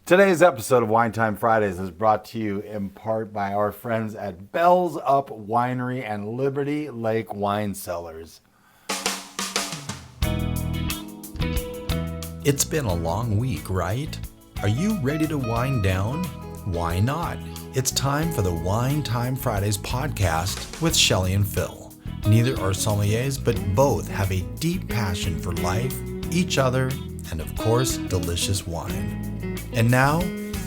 Today's episode of Wine Time Fridays is brought to you in part by our friends at Bell's Up Winery and Liberty Lake Wine Cellars. It's been a long week, right? Are you ready to wind down? Why not? It's time for the Wine Time Fridays podcast with Shelley and Phil. Neither are sommeliers, but both have a deep passion for life, each other, and of course, delicious wine. And now,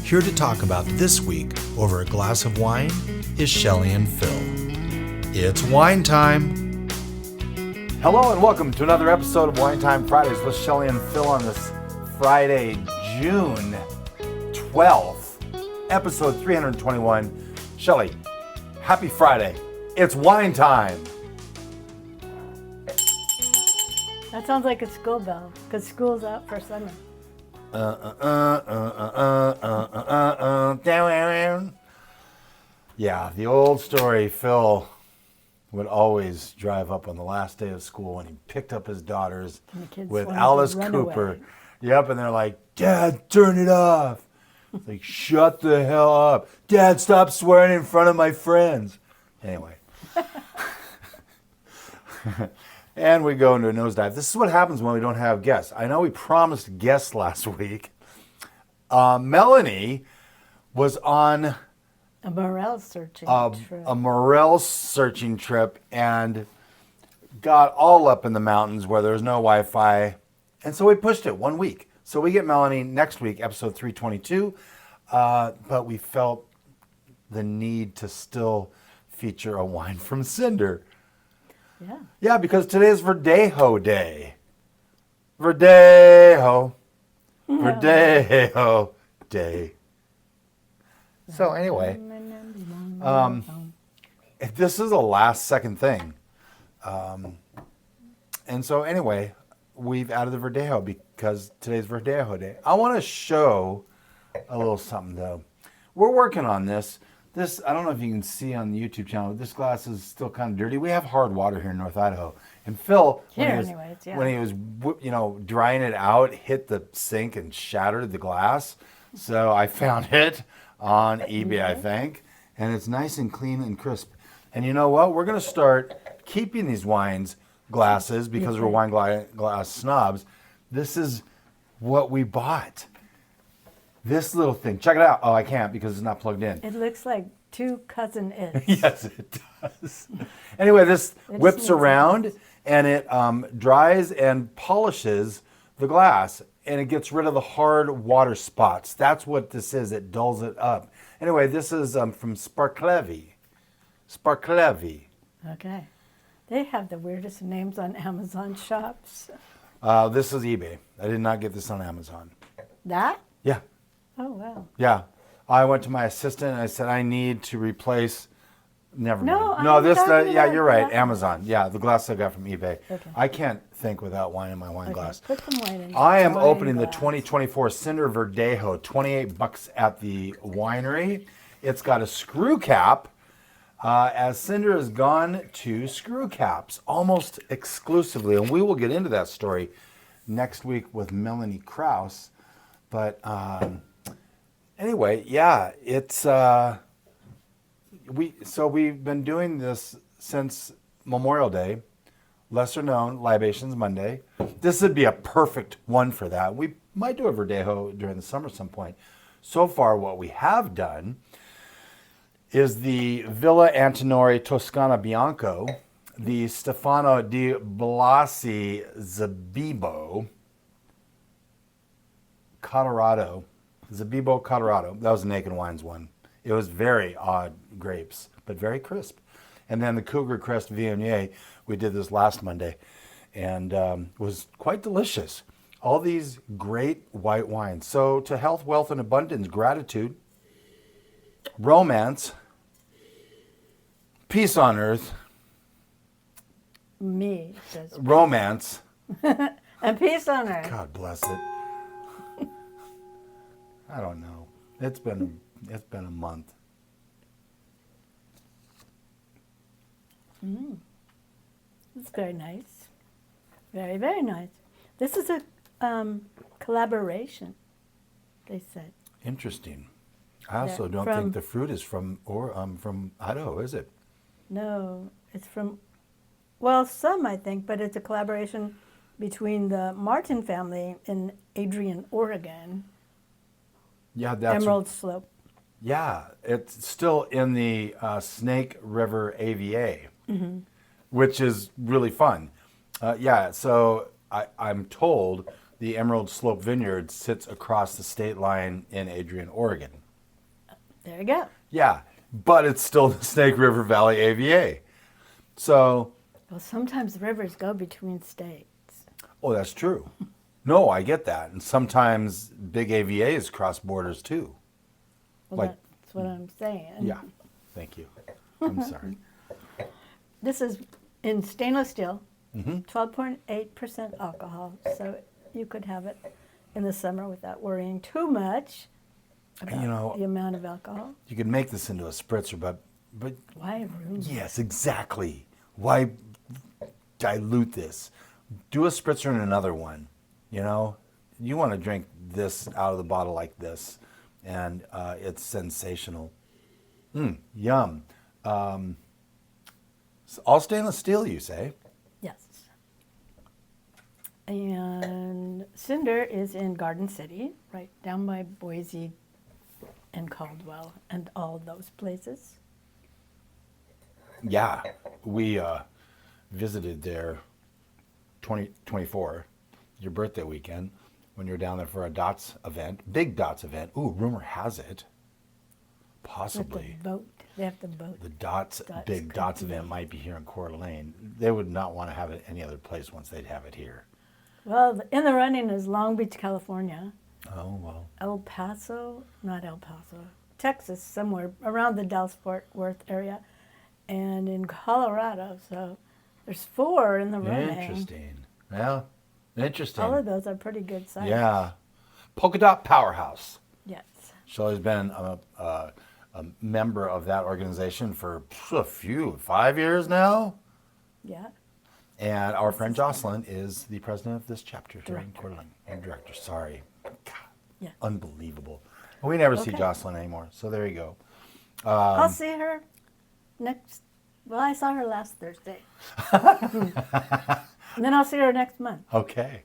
here to talk about this week over a glass of wine is Shelley and Phil. It's wine time. Hello and welcome to another episode of Wine Time Fridays with Shelley and Phil on this Friday, June 12th, episode 321. Shelley, happy Friday. It's wine time. That sounds like a school bell, because school's out for summer. Yeah, the old story. Phil would always drive up on the last day of school when he picked up his daughters with Alice Cooper. Away. Yep, and they're like, "Dad, turn it off." It's like, "Shut the hell up. Dad, stop swearing in front of my friends." Anyway. And we go into a nosedive. This is what happens when we don't have guests. I know we promised guests last week. Melanie was on A morale searching trip. a morel searching trip and got all up in the mountains where there's no Wi-Fi. And so we pushed it 1 week. So we get Melanie next week, episode 322. But we felt the need to still feature a wine from Cinder. Yeah. Yeah, because today's Verdejo Day. Verdejo. Verdejo Day. So anyway, this is a last second thing. And so anyway, we've added the Verdejo because today's Verdejo Day. I want to show a little something though. We're working on this. This, I don't know if you can see on the YouTube channel, this glass is still kind of dirty. We have hard water here in North Idaho. And Phil, when he was drying it out, hit the sink and shattered the glass. So I found it on eBay, I think. And it's nice and clean and crisp. And you know what? We're going to start keeping these glasses, because we're wine glass snobs. This is what we bought. This little thing. Check it out. Oh, I can't because it's not plugged in. It looks like two cousin It's. Yes, it does. Anyway, this whips around and it dries and polishes the glass, and it gets rid of the hard water spots. That's what this is. It dulls it up. Anyway, this is from Sparklevi. Sparklevi. Okay. They have the weirdest names on Amazon shops. This is eBay. I did not get this on Amazon. That? Yeah. Oh, wow. Yeah. I went to my assistant and I said, I need to replace. Never No, mind. No, I'm this, talking yeah, about you're right. that. Amazon. Yeah, the glass I got from eBay. Okay. I can't think without wine in my wine glass. Put some wine in. I am wine opening the glass. 2024 Cinder Verdejo, $28 at the winery. It's got a screw cap, as Cinder has gone to screw caps almost exclusively. And we will get into that story next week with Melanie Krause. But anyway, yeah, it's we've been doing this since Memorial Day, lesser known Libations Monday. This would be a perfect one for that. We might do a Verdejo during the summer at some point. So far, what we have done is the Villa Antinori Toscana Bianco, the Stefano di Blasi Zabibo, Colorado. Zabibo, Colorado. That was the Naked Wines one. It was very odd grapes, but very crisp. And then the Cougar Crest Viognier, we did this last Monday, and was quite delicious. All these great white wines. So to health, wealth, and abundance, gratitude, romance, peace on earth, Me. Says, romance. and peace on earth. God bless it. I don't know. It's been a month. It's very nice. Very, very nice. This is a collaboration, they said. Interesting. I also They're don't think the fruit is from Idaho, is it? No, it's from, well, some I think, but it's a collaboration between the Martin family in Adrian, Oregon, Yeah, that's Emerald Slope. Yeah, it's still in the Snake River AVA, which is really fun. Yeah, so I'm told the Emerald Slope Vineyard sits across the state line in Adrian, Oregon. There you go. Yeah, but it's still the Snake River Valley AVA. So, Well, sometimes rivers go between states. oh, that's true. No, I get that. And sometimes big AVAs cross borders too. Well, Like- that's what I'm saying. Yeah, thank you. I'm sorry. This is in stainless steel, Mm-hmm. 12.8% alcohol, so you could have it in the summer without worrying too much about You know- the amount of alcohol. You could make this into a spritzer, but Why ruin it? yes, exactly. Why dilute this? Do a spritzer and another one. You know, you want to drink this out of the bottle like this, and it's sensational. Yum. All stainless steel, you say? Yes. And Cinder is in Garden City, right down by Boise and Caldwell and all those places. Yeah, we visited there 2024, your birthday weekend, when you were down there for a Dots event, big Dots event. Ooh, rumor has it, They have to possibly vote. They have to vote. the Dots, Dots big Dots company. event might be here in Coeur d'Alene. They would not want to have it any other place once they'd have it here. Well, in the running is Long Beach, California, Oh, well. El Paso, not El Paso, Texas, somewhere around the Dallas-Fort Worth area, and in Colorado. So there's 4 in the running. Interesting. Well, interesting. All of those are pretty good sites. Yeah. Polka Dot Powerhouse. Yes. Shelley's been a member of that organization for 5 years now. Yeah. And our friend Jocelyn is the president of this chapter here in Director. Coeur d'Alene. And director, sorry. God, Yeah. unbelievable. We never see Okay. Jocelyn anymore, so there you go. I'll see her next. Well, I saw her last Thursday. And then I'll see her next month. Okay,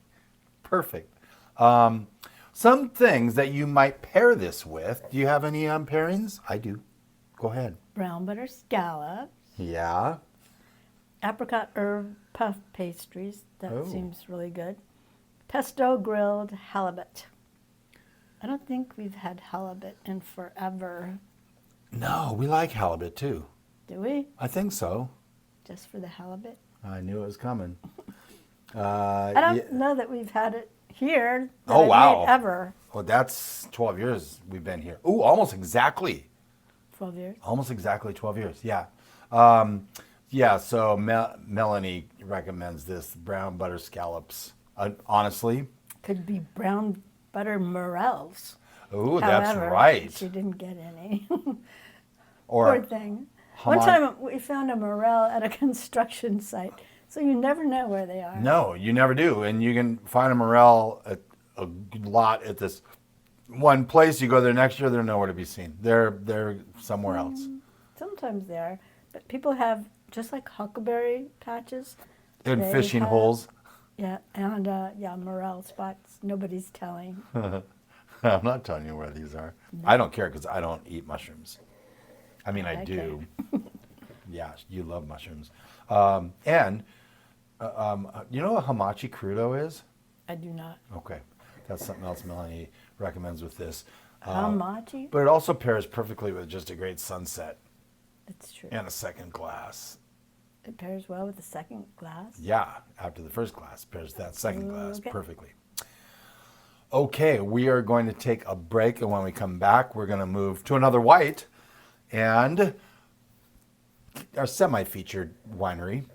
perfect. Some things that you might pair this with. Do you have any pairings? I do. Go ahead. Brown butter scallop, Yeah. apricot herb puff pastries. That Oh. seems really good. Pesto grilled halibut. I don't think we've had halibut in forever. No, we like halibut too. Do we? I think so. Just for the halibut? I knew it was coming. I don't know that we've had it here. That Oh, I've wow. made ever. Well, that's 12 years we've been here. Ooh, almost exactly. 12 years. Almost exactly 12 years, yeah. Yeah, so Melanie recommends this brown butter scallops. Honestly, Could be brown butter morels. ooh, that's However, right. She didn't get any. Or Poor thing. One time we found a morel at a construction site, so you never know where they are. no, you never do, and you can find a morel at a lot at this one place. You go there next year, they're nowhere to be seen. They're somewhere else. Sometimes they are, but people have just like huckleberry patches. In They fishing have- holes. Yeah, and morel spots. Nobody's telling. I'm not telling you where these are. I don't care because I don't eat mushrooms. I mean, I I do. Yeah, you love mushrooms. And you know what hamachi crudo is? I do not. Okay, that's something else Melanie recommends with this. Hamachi? But it also pairs perfectly with just a great sunset It's true. and a second glass. It pairs well with the second glass. Yeah, after the first glass, pairs that second glass Okay. perfectly. Okay, we are going to take a break, and when we come back, we're going to move to another white and our semi-featured winery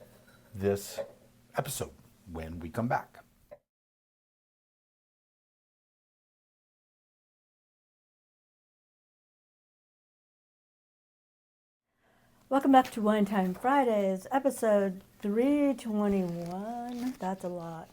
this episode when we come back. Welcome back to Wine Time Fridays, episode 321. That's a lot.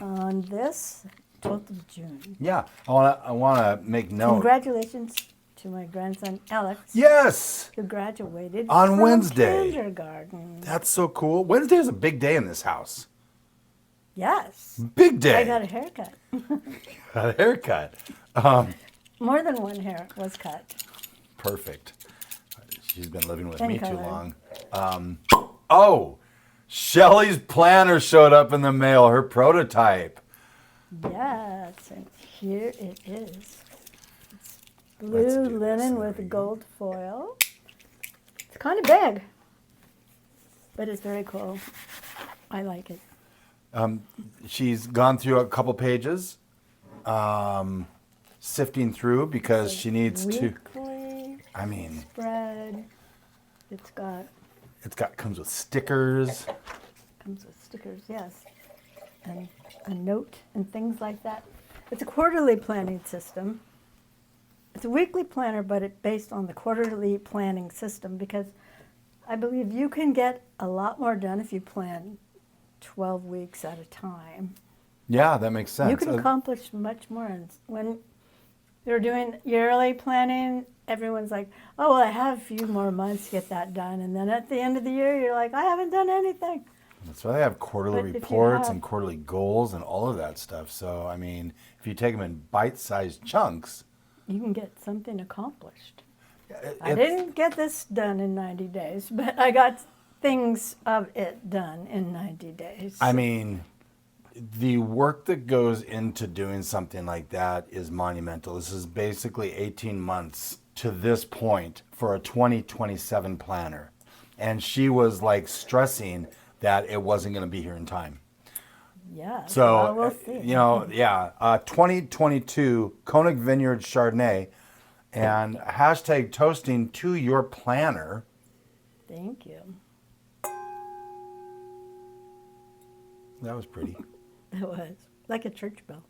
On this 12th of June. Yeah, I wanna make note. Congratulations to my grandson Alex, Yes, who graduated On from Wednesday. kindergarten. that's so cool. Wednesday is a big day in this house. Yes. Big day. I got a haircut. Got a haircut. More than one hair was cut. Perfect. She's been living with And me too color. long. Oh, Shelly's planner showed up in the mail, her prototype. Yes, and here it is. It's Let's blue do this. linen There with we go. gold foil. It's kind of big, but it's very cool. I like it. She's gone through a couple pages, sifting through because she needs to. Weekly I mean, spread. comes with stickers. Comes with stickers, yes, and a note and things like that. It's a quarterly planning system. It's a weekly planner, but it's based on the quarterly planning system because I believe you can get a lot more done if you plan 12 weeks at a time. Yeah, that makes sense. You can accomplish much more. And when you're doing yearly planning, everyone's like, oh, well, I have a few more months to get that done. And then at the end of the year, you're like, I haven't done anything. That's why they have quarterly But if you reports have- and quarterly goals and all of that stuff. So, I mean, if you take them in bite-sized chunks, You can get something accomplished. I it's- didn't get this done in 90 days, but I got things of it done in 90 days. I mean, the work that goes into doing something like that is monumental. This is basically 18 months to this point for a 2027 planner. And she was like stressing that it wasn't going to be here in time. Yeah, So, well, we'll see. 2022 Koenig Vineyards Chardonnay and hashtag toasting to your planner. Thank you. That was pretty. It was like a church bell.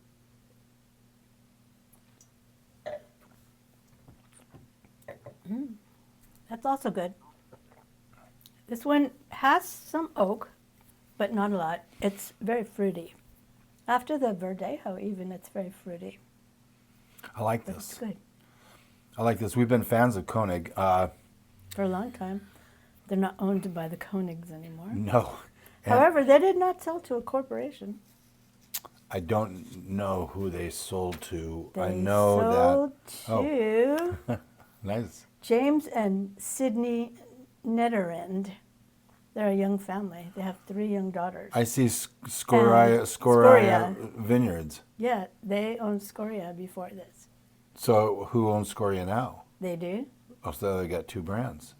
That's also good. This one has some oak, but not a lot. It's very fruity. After the Verdejo, even, it's very fruity. I like But it's this. good. I like this. We've been fans of Koenig. For a long time, they're not owned by the Koenigs anymore. No. And However, they did not sell to a corporation. I don't know who they sold to. They I know sold that. to Nice. James and Sydney Netterend. They're a young family. They have 3 young daughters. I see Scoria. Scoria Vineyards. Yeah, they owned Scoria before this. So who owns Scoria now? They do? Oh, so they got 2 brands.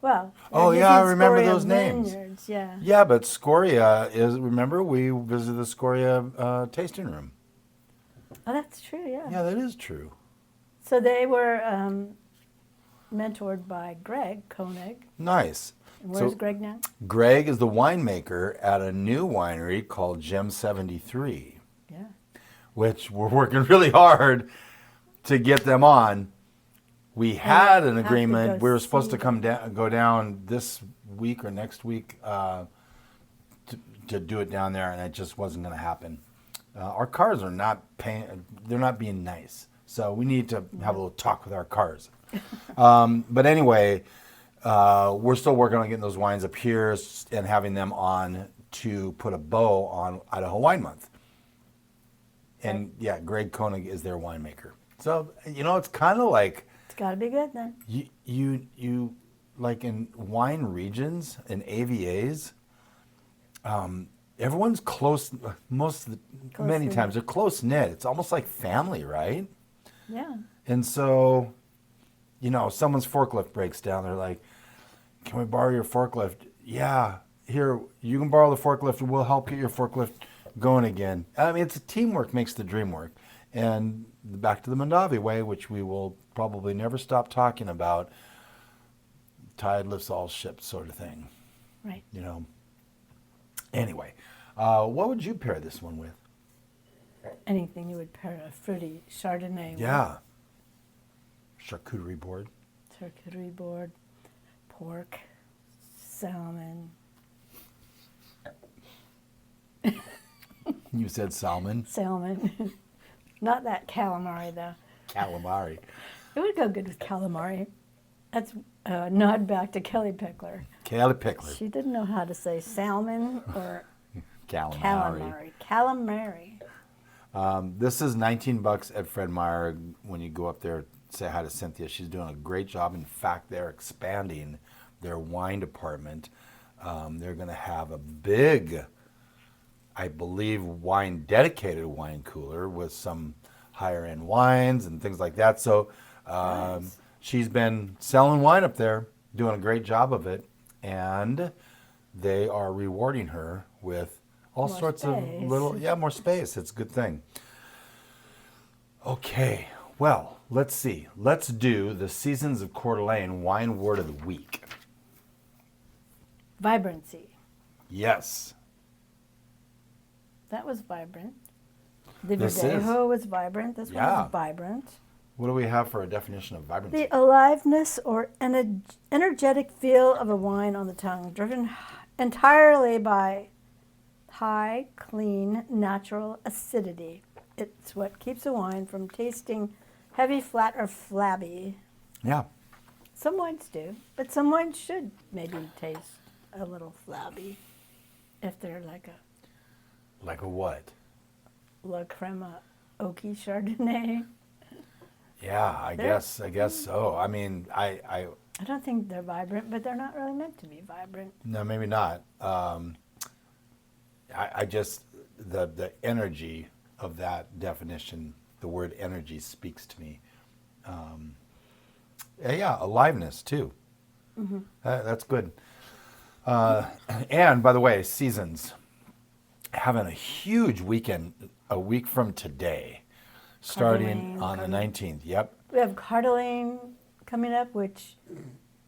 Well, Oh, they're yeah, I using remember Scoria those names. Vineyards, yeah. Yeah, but Scoria is, remember, we visited the Scoria tasting room. Oh, that's true, yeah. Yeah, that is true. So they were mentored by Greg Koenig. Nice. And where's So- Greg now? Greg is the winemaker at a new winery called Gem 73, Yeah. which we're working really hard to get them on. We had an have to agreement. go We were supposed see to go down this week or next week to do it down there, and it just wasn't going to happen. Our cars are not paying; they're not being nice, so we need to have a little talk with our cars. But anyway, we're still working on getting those wines up here and having them on to put a bow on Idaho Wine Month. And yeah, Greg Koenig is their winemaker. So it's kind of like. It's got to be good then. You like in wine regions and AVAs, everyone's close. Many Close-knit. times they're close knit. It's almost like family, right? Yeah. And so, someone's forklift breaks down. They're like, "Can we borrow your forklift?" Yeah, here you can borrow the forklift, and we'll help get your forklift going again. I mean, it's teamwork makes the dream work. And back to the Mondavi way, which we will probably never stop talking about. Tide lifts all ships, sort of thing. Right. Anyway, what would you pair this one with? Anything you would pair a fruity Chardonnay with. Yeah. Charcuterie board. Charcuterie board, pork, salmon. You said salmon. Salmon. Not that calamari, though. Calamari. It would go good with calamari. That's a nod back to Kelly Pickler. Kelly Pickler. She didn't know how to say salmon or Calamari. Calamari. This is $19 at Fred Meyer. When you go up there, say hi to Cynthia. She's doing a great job. In fact, they're expanding their wine department. They're going to have a big, I believe, dedicated wine cooler with some higher end wines and things like that. So Nice. she's been selling wine up there, doing a great job of it, and they are rewarding her with all More sorts space. of more space. It's a good thing. Okay, well, let's see. Let's do the Seasons of Coeur d'Alene wine word of the week. Vibrancy. Yes. That was vibrant. The This is. Verdejo was vibrant. This one Yeah. was vibrant. What do we have for a definition of vibrancy? The aliveness or energetic feel of a wine on the tongue, driven entirely by high, clean, natural acidity. It's what keeps a wine from tasting heavy, flat, or flabby. Yeah. Some wines do, but some wines should maybe taste a little flabby if they're like a Like a what? La Crema oaky Chardonnay. Yeah, I guess so. I mean, I I don't think they're vibrant, but they're not really meant to be vibrant. no, maybe not. I just the energy of that definition, the word energy speaks to me. Aliveness too. Mm-hmm. That's good. And by the way, Seasons having a huge weekend a week from today, starting Coeur on the d'Alene. 19th. Yep. We have Coeur d'Alene coming up, which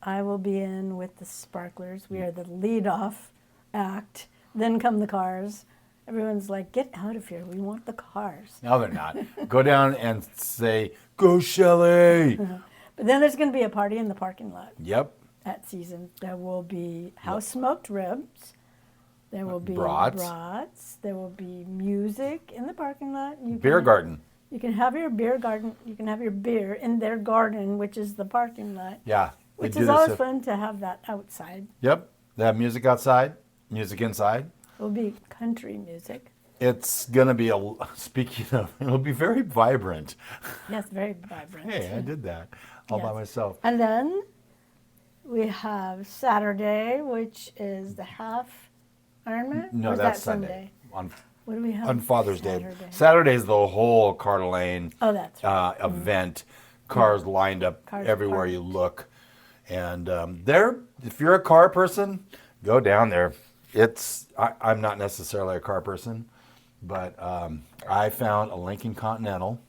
I will be in with the Sparklers. We are the lead-off act. Then come the cars. Everyone's like, get out of here. We want the cars. No, they're not. Go down and say, "Go Shelley." But then there's going to be a party in the parking lot Yep. at Season. There will be house-smoked ribs. There will be Brats. There will be music in the parking lot. Beer garden. You can have your beer garden. You can have your beer in their garden, which is the parking lot. Yeah. they Which do is this always at- fun to have that outside. Yep. They have music outside, music inside. It will be country music. It's gonna be speaking of, it'll be very vibrant. Yes, very vibrant. Hey, I did that all by Yes. myself. And then we have Saturday, which is the half Ironman. No, Or is that's that Sunday. What do we have? On Father's Day. Saturday? Saturday's the whole Coeur d'Alene Oh, that's right. event. Cars lined up Cars everywhere parked. you look. And if you're a car person, go down there. I'm not necessarily a car person, but I found a Lincoln Continental,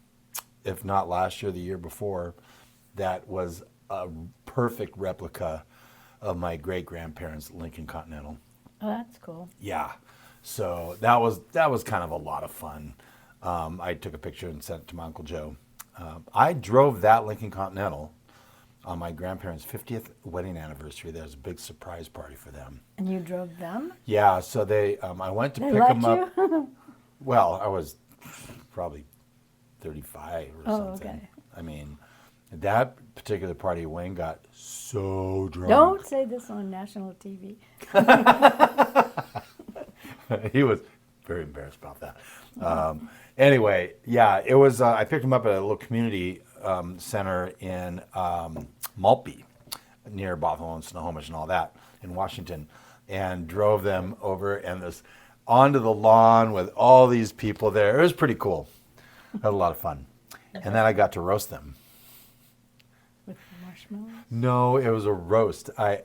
if not last year, the year before, that was a perfect replica of my great-grandparents' Lincoln Continental. Oh, that's cool. Yeah, so that was kind of a lot of fun. I took a picture and sent it to my Uncle Joe. I drove that Lincoln Continental on my grandparents' 50th wedding anniversary. There was a big surprise party for them. And you drove them? Yeah, so I went to They pick let them up. you? Well, I was probably 35 or Oh, something. okay. I mean, that particular party, Wayne got so drunk. Don't say this on national TV. He was very embarrassed about that. Anyway, yeah, it was. I picked him up at a little community center in Maltby, near Bothell and Snohomish and all that in Washington, and drove them over and this onto the lawn with all these people there. It was pretty cool. Had a lot of fun, and then I got to roast them. With marshmallows? No, it was a roast. I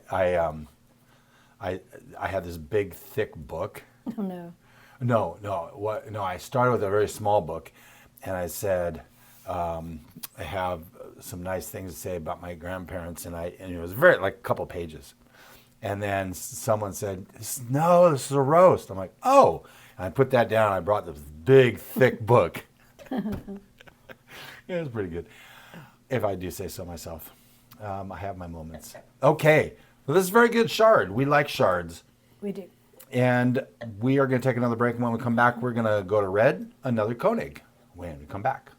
had this big thick book. Oh, no. No. I started with a very small book, and I said, I have some nice things to say about my grandparents, and it was very like a couple pages, and then someone said, "No, this is a roast." I'm like, "Oh," and I put that down. I brought this big thick book. It was pretty good, if I do say so myself. I have my moments. Okay, well, this is very good Chard. We like Chards. We do. And we are going to take another break. And when we come back, we're going to go to red, another Koenig. when we come back.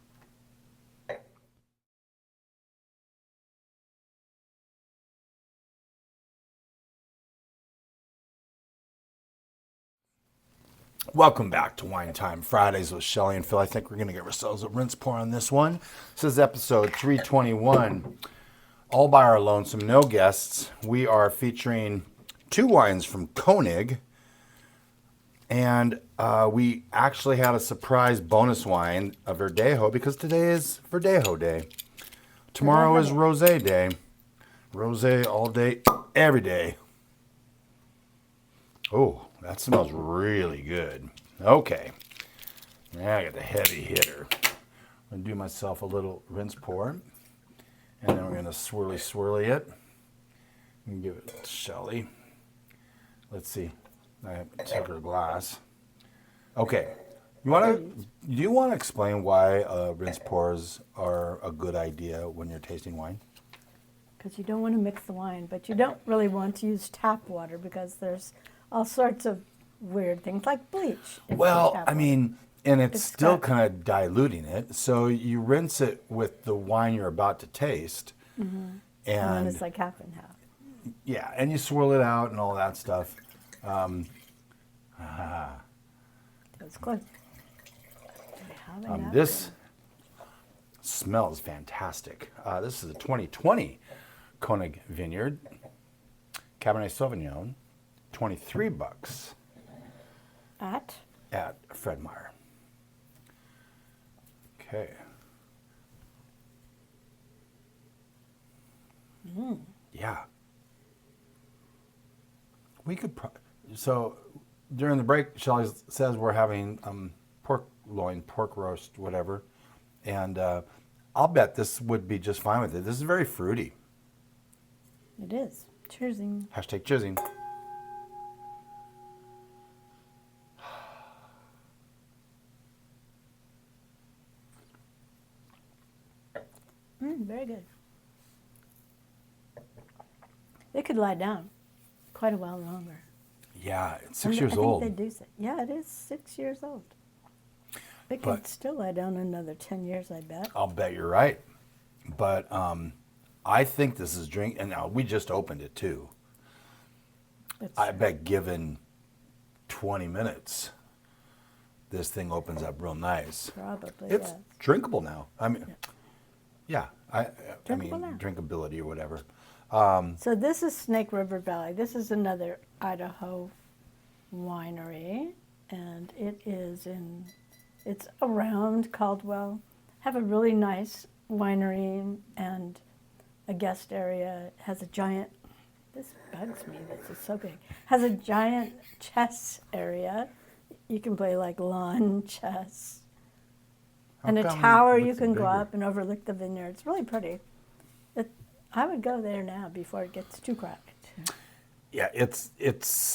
Welcome back to Wine Time Fridays with Shelly and Phil. I think we're going to give ourselves a rinse pour on this one. This is episode 321. All by our lonesome, no guests. We are featuring 2 wines from Koenig. And we actually had a surprise bonus wine, a Verdejo, because today is Verdejo Day. Tomorrow is Rosé Day. Rosé all day, every day. Oh, that smells really good. Okay. Now I got the heavy hitter. I'm going to do myself a little rinse pour. And then we're going to swirly it. And give it to Shelly. Let's see. I took her glass. Okay. Do you want to explain why rinse pours are a good idea when you're tasting wine? Because you don't want to mix the wine, but you don't really want to use tap water because there's all sorts of weird things like bleach. Well, I mean, and it's still kind of diluting it. So you rinse it with the wine you're about to taste. Mm-hmm. And it's like half and half. Yeah, and you swirl it out and all that stuff. That's close. This smells fantastic. This is a 2020 Koenig Vineyard Cabernet Sauvignon, $23 at Fred Meyer. Okay. Yeah. We could so during the break, Shelly says we're having pork loin, pork roast, whatever, and I'll bet this would be just fine with it. This is very fruity. It is. Cheersing. Hashtag cheersing. Very good. It could lie down quite a while longer. Yeah, it's 6 years old. I think they do say. Yeah, it is 6 years old. It could still lie down another 10 years, I bet. I'll bet you're right. But I think this is and now we just opened it too. I bet given 20 minutes, this thing opens up real nice. Probably, it's drinkable now. I mean, I mean, now. drinkability or whatever. So this is Snake River Valley. This is another Idaho winery, and it's around Caldwell. Have a really nice winery and a guest area. It has a giant, this bugs me, this is so big. Has a giant chess area. You can play like lawn chess. And a tower you can go up and overlook the vineyard. It's really pretty. I would go there now before it gets too crowded. Yeah, it's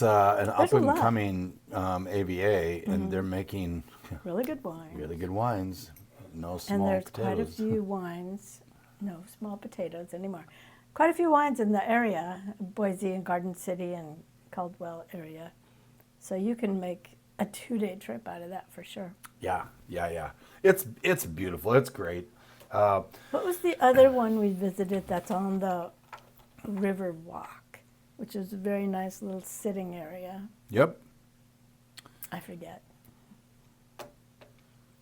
an up and coming AVA, and they're making really good wine. Really good wines. No small and there's potatoes. Quite a few wines. No small potatoes anymore. Quite a few wines in the area, Boise and Garden City and Caldwell area. So you can make a 2-day trip out of that for sure. Yeah. It's beautiful. It's great. What was the other one we visited that's on the River Walk, which is a very nice little sitting area? Yep. I forget.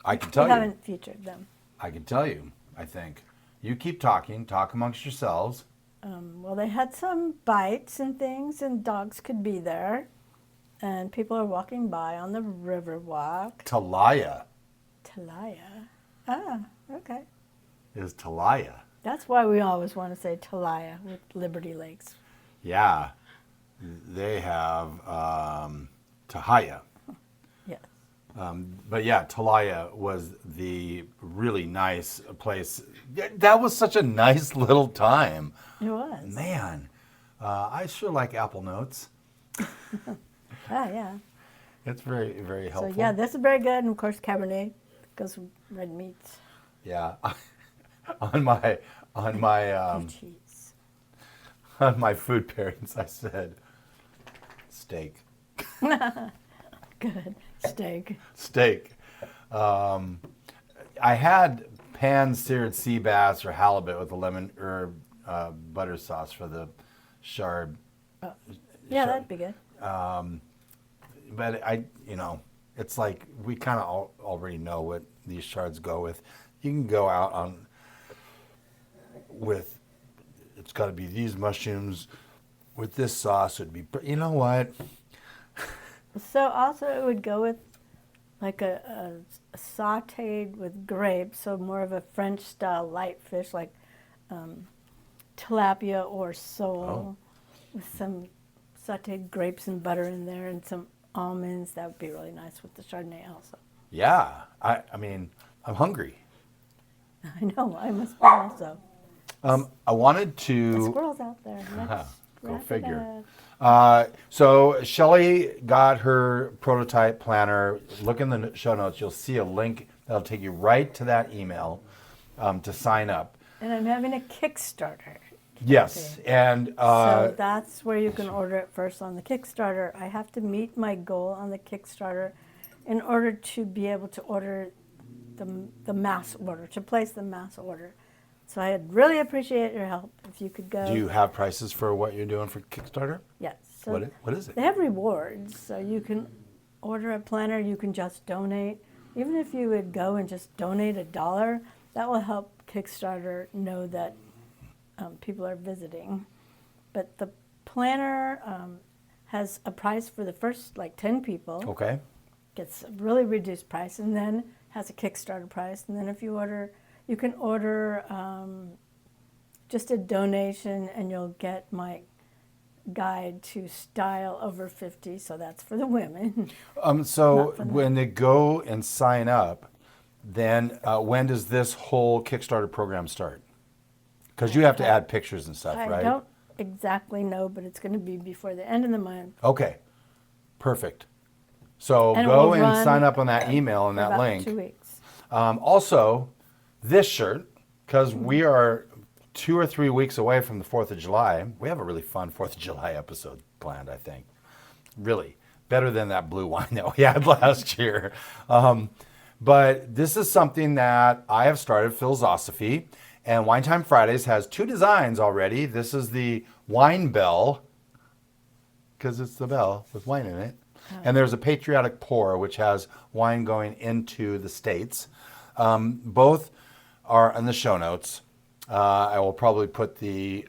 I can tell you. We haven't featured them. I can tell you, I think. You keep talking. Talk amongst yourselves. Well, they had some bites and things, and dogs could be there. And people are walking by on the River Walk. Talaya. Ah, okay. Is Talaya. That's why we always want to say Talaya with Liberty Lakes. Yeah. They have Tahaya. Yes. But yeah, Talaya was the really nice place. That was such a nice little time. It was. Man, I sure like apple notes. Yeah. It's very, very helpful. So yeah, this is very good, and of course Cabernet goes with red meats. Yeah, on my cheese. on my food pairings, I said steak. Good steak. Steak. I had pan-seared sea bass or halibut with a lemon herb butter sauce for the chard. Yeah, that'd be good. But it's like we kind of already know what these shards go with. You can go out on with, it's got to be these mushrooms with this sauce. Would be, you know what? So also it would go with like a sauteed with grapes, so more of a French style light fish like tilapia or sole with some sauteed grapes and butter in there and some almonds. That would be really nice with the Chardonnay also. Yeah, I mean, I'm hungry. I know, I must be also. I wanted The to squirrel's out there. Let's go wrap it figure. up. So Shelley got her prototype planner. Look in the show notes. You'll see a link that'll take you right to that email to sign up. And I'm having a Kickstarter. Yes, and So that's where you can order it first on the Kickstarter. I have to meet my goal on the Kickstarter in order to be able to order the mass order, to place the mass order. So I'd really appreciate your help if you could go. do you have prices for what you're doing for Kickstarter? Yes. So What is it? they have rewards, so you can order a planner, you can just donate. Even if you would go and just donate $1, that will help Kickstarter know that people are visiting. But the planner has a price for the first 10 people. Okay. Gets a really reduced price, and then has a Kickstarter price. And then if you order, you can order just a donation, and you'll get my guide to style over 50. So that's for the women. So Not for when they go and sign up, then when does this whole Kickstarter program start? Because you have to add pictures and stuff, right? I don't exactly know, but it's going to be before the end of the month. Okay, perfect. So And it go will and run sign up on that email and for that about link. 2 weeks. Also, this shirt, because we are 2 or 3 weeks away from the 4th of July. We have a really fun 4th of July episode planned, I think. Really. Better than that blue wine that we had last year. But this is something that I have started, Philosophy. And Wine Time Fridays has 2 designs already. This is the wine bell, because it's the bell with wine in it. And there's a patriotic pour, which has wine going into the States. Both are in the show notes. I will probably put the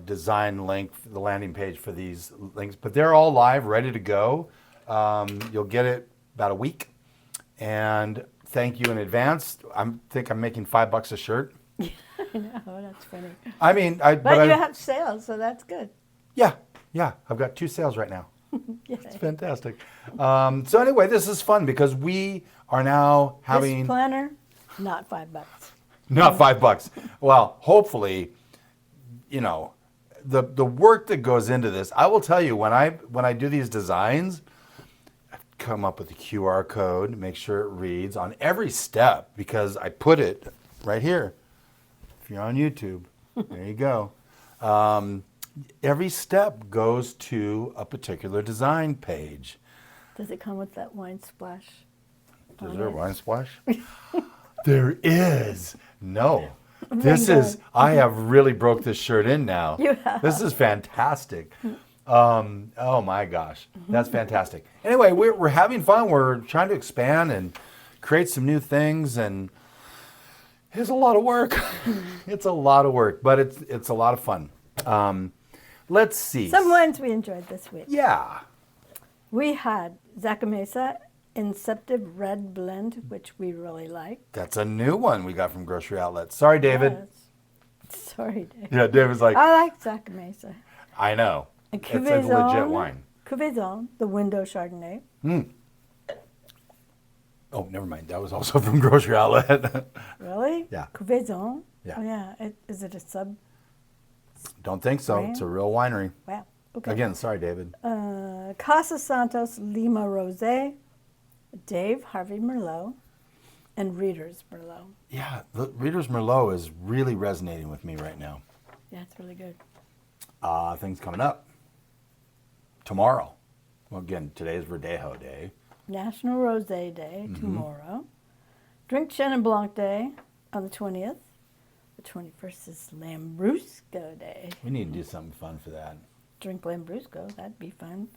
design link, the landing page for these links. But they're all live, ready to go. You'll get it about a week. And thank you in advance. I think I'm making $5 a shirt. I know, that's funny. I mean, But you have sales, so that's good. Yeah. I've got 2 sales right now. Yay. It's fantastic. So anyway, this is fun because we are now having This planner, not $5. not $5. Well, hopefully, the work that goes into this. I will tell you when I do these designs, I come up with a QR code, make sure it reads on every step because I put it right here. If you're on YouTube, there you go. Every step goes to a particular design page. Does it come with that wine splash? Is on there a it? wine splash? There is. No. Oh my This is, God. I have really broke this shirt in now. You have. This is fantastic. Oh my gosh. That's fantastic. Anyway, we're having fun. We're trying to expand and create some new things, and it's a lot of work. It's a lot of work, but it's a lot of fun. Let's see. Some wines we enjoyed this week. Yeah. We had Zacamesa Inceptive Red Blend, which we really liked. That's a new one we got from Grocery Outlet. Sorry, David. Yes. Sorry, Dave. Yeah, David's like, I like Zacamesa. I know. And It's a legit wine. Cuvée, the Window Chardonnay. Oh, never mind. That was also from Grocery Outlet. Really? Yeah. Cuvée. Yeah. Oh, yeah. Is it a sub? Don't think so. Brand? It's a real winery. Wow. Okay. Again, sorry, David. Casa Santos Lima Rosé, Dave Harvey Merlot, and Reader's Merlot. Yeah, the Reader's Merlot is really resonating with me right now. Yeah, it's really good. Things coming up. Tomorrow. Well, again, today's Verdejo Day. National Rosé Day Mm-hmm. tomorrow. Drink Chenin Blanc Day on the 20th. The 21st is Lambrusco Day. We need to do something fun for that. Drink Lambrusco, that'd be fun.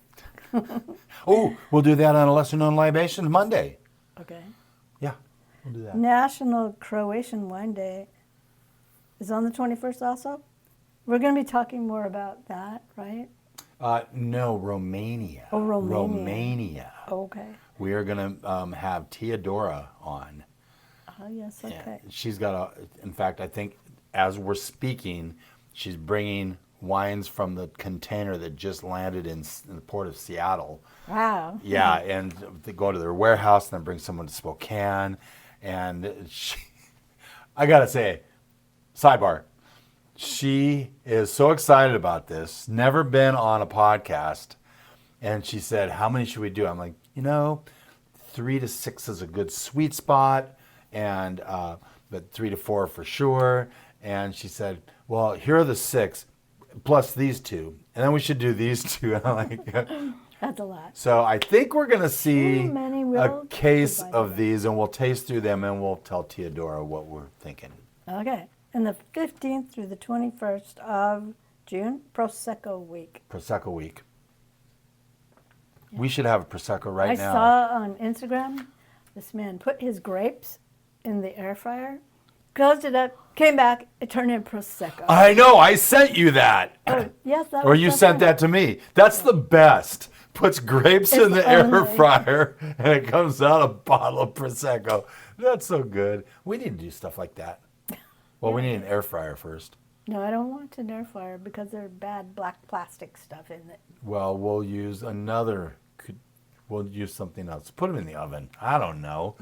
Oh, we'll do that on a lesser known libation Monday. Okay. Yeah, we'll do that. National Croatian Wine Day is on the 21st also. We're going to be talking more about that, right? No, Romania. Oh, Romania. Romania. Okay. We are going to have Teodora on. Oh, yes, okay. And she's got in fact, I think as we're speaking, she's bringing wines from the container that just landed in the port of Seattle. Wow. Yeah, and they go to their warehouse and then bring someone to Spokane. And I got to say, sidebar, she is so excited about this, never been on a podcast. And she said, how many should we do? I'm like, 3 to 6 is a good sweet spot, and but 3 to 4 for sure. And she said, well, here are the 6, plus these 2. And then we should do these 2. And I'm like, That's a lot. so I think we're going to see Too many a will case divide of it. these, and we'll taste through them, and we'll tell Teodora what we're thinking. Okay. And the 15th through the 21st of June, Prosecco Week. Prosecco week. We should have a Prosecco right I now. saw on Instagram this man put his grapes in the air fryer, closed it up, came back, it turned into Prosecco. I know, I sent you that. Oh, yes, that Or was you so sent funny. that to me. That's the best. Puts grapes It's in the air only- fryer, and it comes out a bottle of Prosecco. That's so good. We need to do stuff like that. Well, we need an air fryer first. No, I don't want an air fryer because there's bad black plastic stuff in it. Well, we'll use we'll use something else. Put them in the oven. I don't know.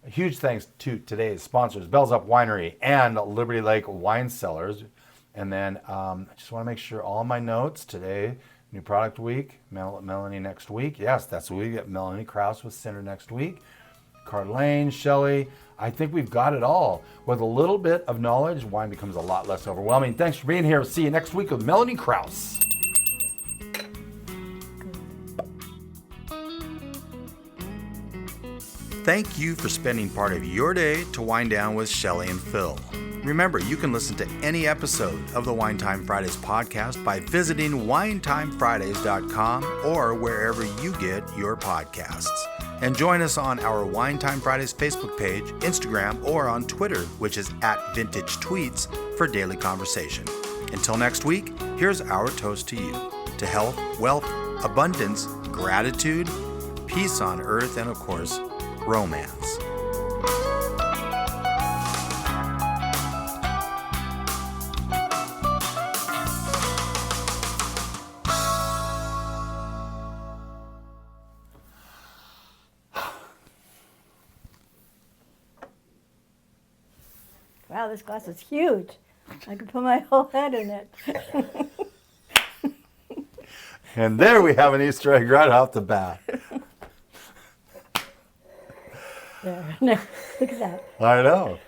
Huge thanks to today's sponsors, Bell's Up Winery and Liberty Lake Wine Cellars. And then I just want to make sure all my notes today, new product week, Melanie next week. Yes, that's what we get. Melanie Krause with Cinder next week. Carlane, Shelley. I think we've got it all. With a little bit of knowledge, wine becomes a lot less overwhelming. Thanks for being here. See you next week with Melanie Krause. Thank you for spending part of your day to wind down with Shelley and Phil. Remember, you can listen to any episode of the Wine Time Fridays podcast by visiting winetimefridays.com or wherever you get your podcasts. And join us on our Wine Time Fridays Facebook page, Instagram, or on Twitter, which is @VintageTweets, for daily conversation. Until next week, here's our toast to you. To health, wealth, abundance, gratitude, peace on earth, and of course, romance. Wow, this glass is huge. I could put my whole head in it. And there we have an Easter egg right off the bat. There. Look at that. I know.